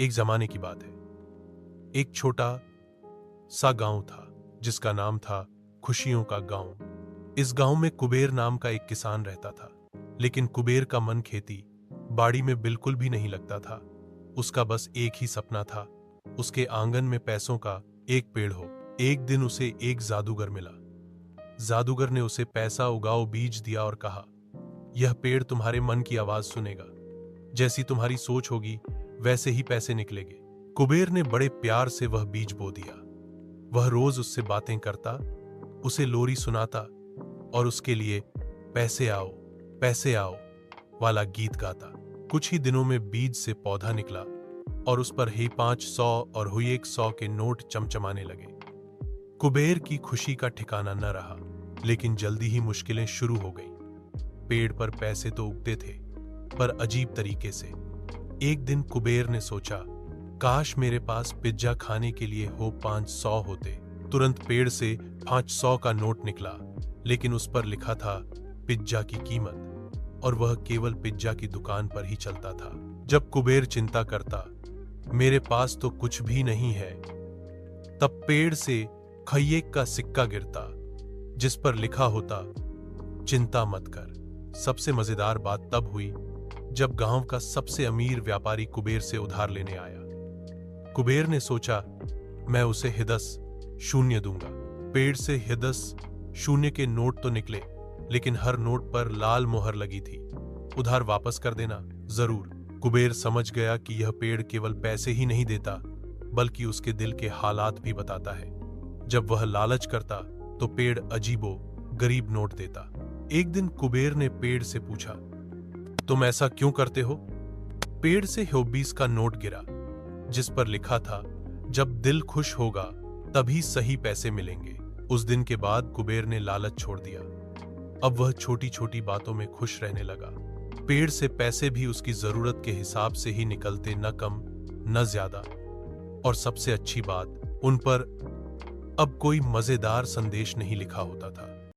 एक जमाने की बात है। एक छोटा सा गांव था जिसका नाम था खुशियों का गांव। इस गांव में कुबेर नाम का एक किसान रहता था। लेकिन कुबेर का मन खेती बाड़ी में बिल्कुल भी नहीं लगता था। उसका बस एक ही सपना था, उसके आंगन में पैसों का एक पेड़ हो। एक दिन उसे एक जादूगर मिला। जादूगर ने उसे पैसा उगाओ बीज दिया और कहा, यह पेड़ तुम्हारे मन की आवाज सुनेगा। जैसी तुम्हारी सोच होगी वैसे ही पैसे निकलेंगे। कुबेर ने बड़े प्यार से वह बीज बो दिया। वह रोज उससे बातें करता, उसे लोरी सुनाता और उसके लिए पैसे आओ वाला गीत गाता। कुछ ही दिनों में बीज से पौधा निकला और उस पर ही 500 और हुई 100 के नोट चमचमाने लगे। कुबेर की खुशी का ठिकाना न रहा। लेकिन जल्दी ही मुश्किलें शुरू हो गईं। पेड़ पर पैसे तो उगते थे, पर अजीब तरीके से। एक दिन कुबेर ने सोचा, काश मेरे पास पिज्जा खाने के लिए हो 500 होते। तुरंत पेड़ से 500 का नोट निकला, लेकिन उस पर लिखा था पिज्जा की कीमत, और वह केवल पिज्जा की दुकान पर ही चलता था। जब कुबेर चिंता करता, मेरे पास तो कुछ भी नहीं है, तब पेड़ से खैयेक का सिक्का गिरता जिस पर लिखा होता, चिंता मत कर। सबसे मजेदार बात तब हुई जब गांव का सबसे अमीर व्यापारी कुबेर से उधार लेने आया। कुबेर ने सोचा, मैं उसे हिदस शून्य दूंगा। पेड़ से हिदस शून्य के नोट तो निकले, लेकिन हर नोट पर लाल मोहर लगी थी, उधार वापस कर देना जरूर। कुबेर समझ गया कि यह पेड़ केवल पैसे ही नहीं देता, बल्कि उसके दिल के हालात भी बताता है। जब वह लालच करता तो पेड़ अजीबो गरीब नोट देता। एक दिन कुबेर ने पेड़ से पूछा, तुम ऐसा क्यों करते हो? पेड़ से 20 का नोट गिरा, जिस पर लिखा था, जब दिल खुश होगा तभी सही पैसे मिलेंगे। उस दिन के बाद कुबेर ने लालच छोड़ दिया। अब वह छोटी छोटी बातों में खुश रहने लगा। पेड़ से पैसे भी उसकी जरूरत के हिसाब से ही निकलते, न कम न ज्यादा। और सबसे अच्छी बात, उन पर अब कोई मजेदार संदेश नहीं लिखा होता था।